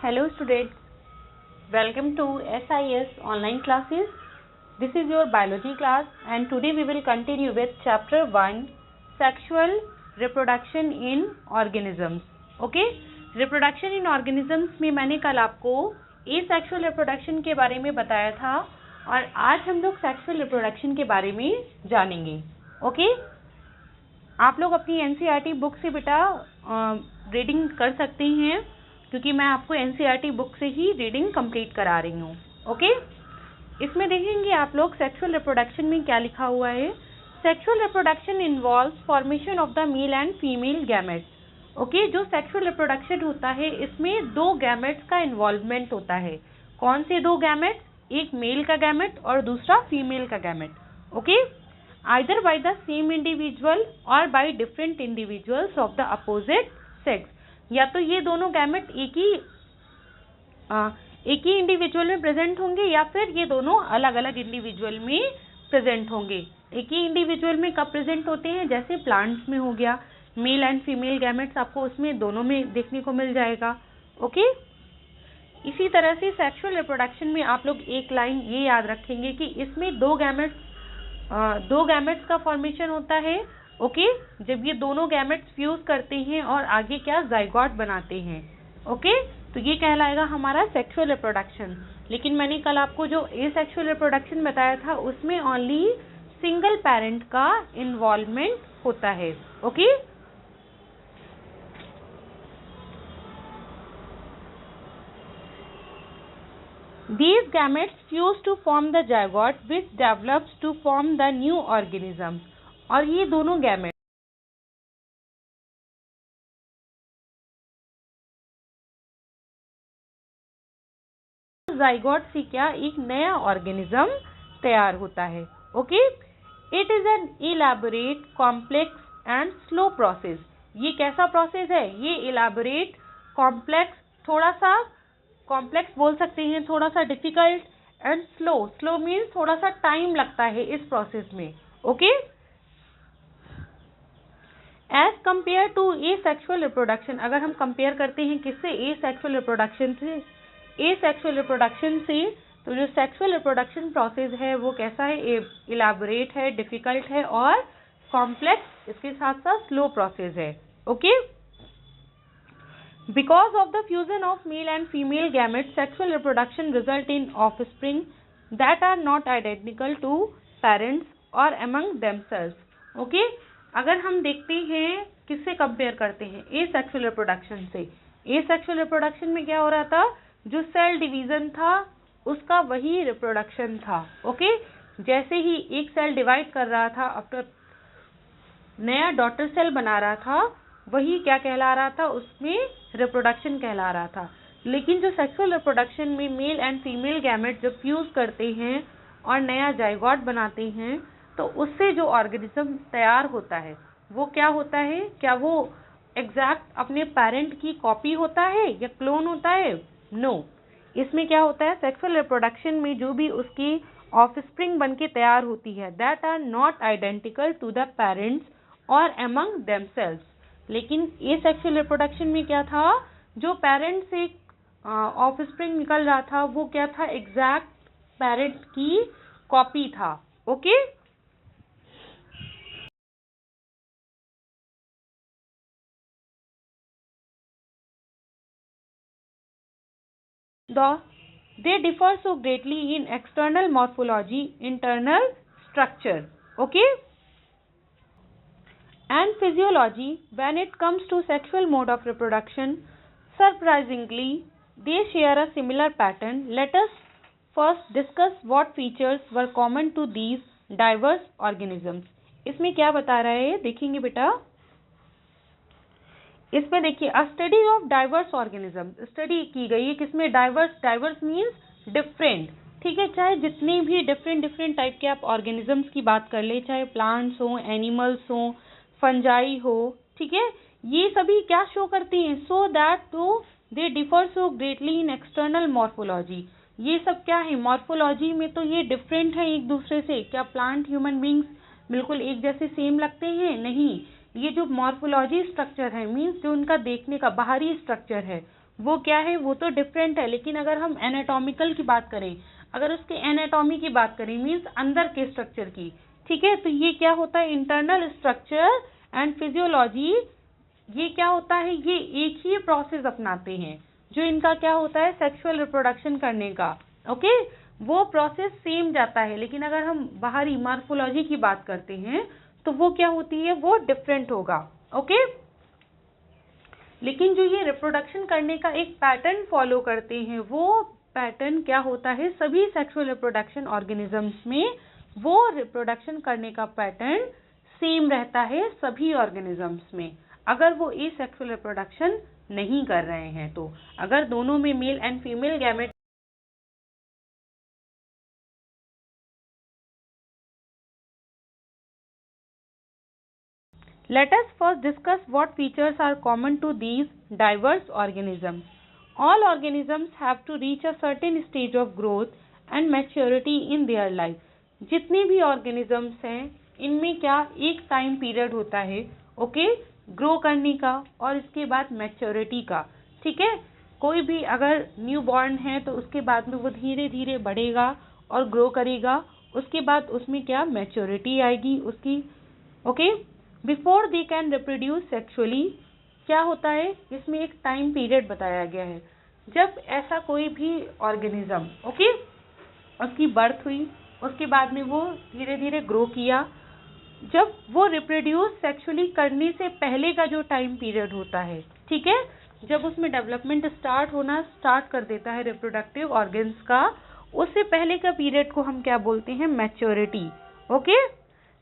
Hello students, welcome to SIS online classes. This is your biology class and today we will continue with chapter 1 sexual reproduction in organisms. Okay, reproduction in organisms में मैंने कल आपको asexual reproduction के बारे में बताया था और आज हम लोग sexual reproduction के बारे में जानेंगे. Okay, आप लोग अपनी NCERT बुक से बेटा रीडिंग कर सकते हैं क्योंकि मैं आपको NCERT बुक से ही रीडिंग कंप्लीट करा रही हूँ. ओके, इसमें देखेंगे आप लोग सेक्सुअल रिप्रोडक्शन में क्या लिखा हुआ है. Sexual reproduction involves formation of the male and female gametes. Okay, जो सेक्सुअल रिप्रोडक्शन होता है इसमें दो गैमेट्स का इन्वॉल्वमेंट होता है. कौन से दो गैमेट्स? एक मेल का गैमेट और दूसरा फीमेल का gamete. Okay, either by the same individual or by different individuals of the opposite sex. या तो ये दोनों गैमेट एक ही इंडिविजुअल में प्रेजेंट होंगे या फिर ये दोनों अलग अलग इंडिविजुअल में प्रेजेंट होंगे. एक ही इंडिविजुअल में कब प्रेजेंट होते हैं? जैसे प्लांट्स में हो गया, मेल एंड फीमेल गैमेट्स आपको उसमें दोनों में देखने को मिल जाएगा. ओके, इसी तरह से सेक्सुअल रिप्रोडक्शन में आप लोग एक लाइन ये याद रखेंगे कि इसमें दो गैमेट्स का फॉर्मेशन होता है. ओके, जब ये दोनों गैमेट्स फ्यूज करते हैं और आगे क्या जाइगोट बनाते हैं. ओके, तो ये कहलाएगा हमारा सेक्सुअल रिप्रोडक्शन. लेकिन मैंने कल आपको जो एसेक्सुअल रिप्रोडक्शन बताया था उसमें ओनली सिंगल पेरेंट का इन्वॉल्वमेंट होता है. Okay, these gametes fuse to form the zygote which develops to form the new organism. और ये दोनों गैमेट जाइगोट से क्या एक नया ऑर्गेनिज्म तैयार होता है. Okay, it is an elaborate complex and slow process. ये कैसा प्रोसेस है? ये इलैबोरेट कॉम्प्लेक्स, थोड़ा सा कॉम्प्लेक्स बोल सकते हैं, थोड़ा सा डिफिकल्ट, एंड स्लो मीन्स थोड़ा सा टाइम लगता है इस प्रोसेस में. Okay, as compare to asexual reproduction. अगर हम कंपेयर करते हैं किससे? एसेक्सुअल रिप्रोडक्शन से. एसेक्सुअल रिप्रोडक्शन से तो जो सेक्सुअल रिप्रोडक्शन प्रोसेस है वो कैसा है? इलैबोरेट है, डिफिकल्ट है और कॉम्प्लेक्स, इसके साथ साथ स्लो प्रोसेस है. Okay, because of the fusion of male and female gametes, sexual reproduction result in offspring that are not identical to parents or among themselves. Okay, अगर हम देखते हैं किससे कंपेयर करते हैं एसेक्सुअल रिप्रोडक्शन से. एसेक्सुअल रिप्रोडक्शन में क्या हो रहा था? जो सेल डिवीजन था उसका वही रिप्रोडक्शन था. ओके, जैसे ही एक सेल डिवाइड कर रहा था, आफ्टर नया डॉटर सेल बना रहा था, वही क्या कहला रहा था? उसमें रिप्रोडक्शन कहला रहा था. लेकिन जो सेक्सुअल रिप्रोडक्शन में मेल एंड फीमेल गैमेट जब फ्यूज करते हैं और नया जाइगोट बनाते हैं तो उससे जो ऑर्गेनिज्म तैयार होता है वो क्या होता है? क्या वो एग्जैक्ट अपने पेरेंट की कॉपी होता है या क्लोन होता है? नो. इसमें क्या होता है? सेक्सुअल रिप्रोडक्शन में जो भी उसकी ऑफस्प्रिंग बन के तैयार होती है that are not identical to the parents और अमंग देमसेल्व्स. लेकिन एसेक्सुअल रिप्रोडक्शन में क्या था? जो पेरेंट से ऑफस्प्रिंग निकल रहा था वो क्या था? एग्जैक्ट पेरेंट की कॉपी था. Okay, they differ so greatly in external morphology, internal structure, okay, and physiology when it comes to sexual mode of reproduction. Surprisingly, they share a similar pattern. Let us first discuss what features were common to these diverse organisms. इसमें क्या बता रहा है देखेंगे बेटा. इसमें देखिए अ study of diverse organism. Study की गई है किसमें? Diverse means different. ठीक है, चाहे जितने भी डिफरेंट टाइप के आप ऑर्गेनिजम्स की बात कर ले, चाहे प्लांट्स हो, एनिमल्स हो, फंजाई हो, ठीक है, ये सभी क्या शो करते हैं? सो दैट तो they differ so greatly in external morphology. ये सब क्या है? मॉर्फोलॉजी में तो ये डिफरेंट है एक दूसरे से. क्या प्लांट ह्यूमन बींग्स बिल्कुल एक जैसे सेम लगते हैं? नहीं. ये जो मॉर्फोलॉजी स्ट्रक्चर है मीन्स जो उनका देखने का बाहरी स्ट्रक्चर है वो क्या है, वो तो डिफरेंट है। लेकिन अगर हम एनाटॉमिकल की बात करें, अगर उसके एनाटॉमी की बात करें, मीन्स अंदर के स्ट्रक्चर की, ठीक है, तो ये क्या होता है, इंटरनल स्ट्रक्चर एंड फिजियोलॉजी, ये क्या होता है, ये एक ही प्रोसेस अपनाते हैं जो इनका क्या होता है, सेक्सुअल रिप्रोडक्शन करने का। ओके, वो प्रोसेस सेम जाता है। लेकिन अगर हम बाहरी मॉर्फोलॉजी की बात करते हैं तो वो क्या होती है, वो डिफरेंट होगा। ओके, लेकिन जो ये रिप्रोडक्शन करने का एक पैटर्न फॉलो करते हैं, वो पैटर्न क्या होता है, सभी सेक्सुअल रिप्रोडक्शन ऑर्गेनिजम्स में वो रिप्रोडक्शन करने का पैटर्न सेम रहता है सभी ऑर्गेनिजम्स में, अगर वो एसेक्सुअल रिप्रोडक्शन नहीं कर रहे हैं तो। अगर दोनों में male and female gamete Let us first discuss what features are common to these diverse organisms. All organisms have to reach a certain stage of growth and maturity in their life. जितने भी organisms हैं, इनमें क्या एक time period होता है, okay, grow करने का और इसके बाद मैच्योरिटी का। ठीक है, कोई भी अगर न्यू बॉर्न है तो उसके बाद में वो धीरे धीरे बढ़ेगा और ग्रो करेगा, उसके बाद उसमें क्या मैच्योरिटी आएगी उसकी। Okay, before they can reproduce sexually, क्या होता है, इसमें एक टाइम पीरियड बताया गया है। जब ऐसा कोई भी ऑर्गेनिज्म, ओके, उसकी बर्थ हुई, उसके बाद में वो धीरे धीरे ग्रो किया, जब वो रिप्रोड्यूस सेक्सुअली करने से पहले का जो टाइम पीरियड होता है, ठीक है, जब उसमें डेवलपमेंट स्टार्ट कर देता है रिप्रोडक्टिव ऑर्गन्स का, उससे पहले का पीरियड को हम क्या बोलते हैं, maturity. Okay,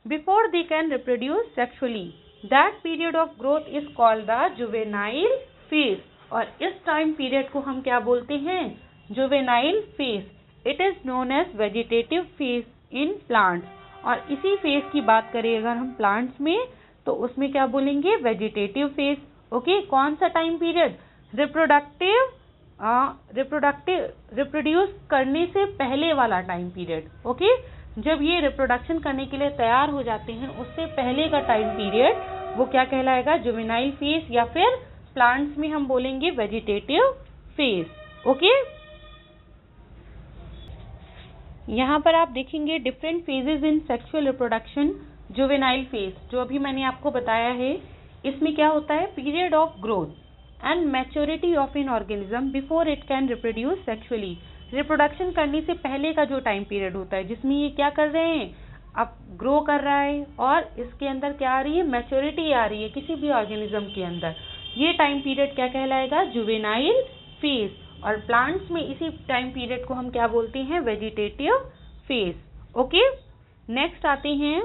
before they can reproduce sexually, that period of growth is called the juvenile phase. और इस टाइम पीरियड को हम क्या बोलते हैं, juvenile phase. It is known as vegetative phase in plants. और इसी फेज की बात करें अगर हम प्लांट्स में, तो उसमें क्या बोलेंगे, वेजिटेटिव फेज। ओके, कौन सा टाइम पीरियड, रिप्रोड्यूस करने से पहले वाला टाइम पीरियड। ओके, जब ये रिप्रोडक्शन करने के लिए तैयार हो जाते हैं उससे पहले का टाइम पीरियड वो क्या कहलाएगा, जुवेनाइल फेज, या फिर प्लांट्स में हम बोलेंगे वेजिटेटिव फेज। ओके, यहाँ पर आप देखेंगे different phases in sexual reproduction. Juvenile phase जो अभी मैंने आपको बताया है, इसमें क्या होता है, period of growth and maturity of an organism before it can reproduce sexually. Reproduction करने से पहले का जो टाइम पीरियड होता है जिसमें ये क्या कर रहे हैं, अब ग्रो कर रहा है और इसके अंदर क्या आ रही है, मैच्योरिटी आ रही है किसी भी ऑर्गेनिज्म के अंदर, ये टाइम पीरियड क्या कहलाएगा, जुवेनाइल फेज। और प्लांट्स में इसी टाइम पीरियड को हम क्या बोलते हैं, वेजिटेटिव फेज। ओके, नेक्स्ट आते हैं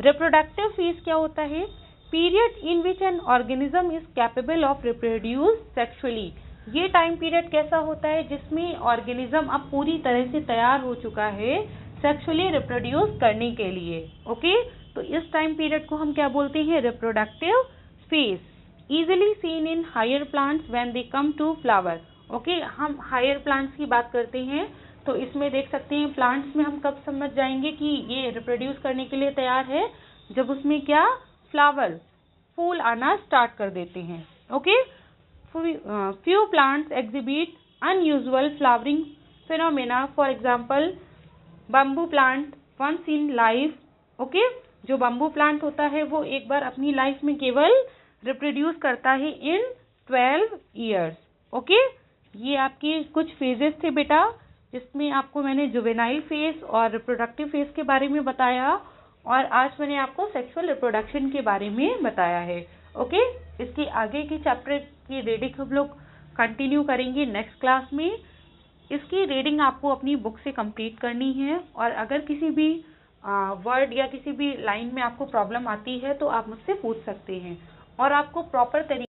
रिप्रोडक्टिव फेज। क्या होता है, period in which an organism is capable of reproduce sexually. ये टाइम पीरियड कैसा होता है, जिसमें ऑर्गेनिज्म अब पूरी तरह से तैयार हो चुका है सेक्सुअली रिप्रोड्यूस करने के लिए। ओके, तो इस टाइम पीरियड को हम क्या बोलते हैं, reproductive phase. Easily seen in higher plants when they come to flower. Okay, हम हायर प्लांट्स की बात करते हैं तो इसमें देख सकते हैं प्लांट्स में हम कब समझ जाएंगे कि ये रिप्रोड्यूस करने के लिए तैयार है, जब उसमें क्या, फ्लावर, फूल आना स्टार्ट कर देते हैं। Okay, few plants exhibit unusual flowering phenomena, for example bamboo plant once in life। Okay, जो बम्बू प्लांट होता है वो एक बार अपनी लाइफ में केवल रिप्रोड्यूस करता है इन 12 ईयर्स। ओके, ये आपकी कुछ फेजेस थे बेटा, जिसमें आपको मैंने जुवेनाइल फेज और रिप्रोडक्टिव फेज के बारे में बताया, और आज मैंने आपको सेक्सुअल रिप्रोडक्शन के बारे में बताया है। ओके, इसके आगे की चैप्टर की रीडिंग हम लोग कंटिन्यू करेंगे नेक्स्ट क्लास में। इसकी रीडिंग आपको अपनी बुक से कंप्लीट करनी है, और अगर किसी भी वर्ड या किसी भी लाइन में आपको प्रॉब्लम आती है तो आप मुझसे पूछ सकते हैं, और आपको प्रॉपर तरीके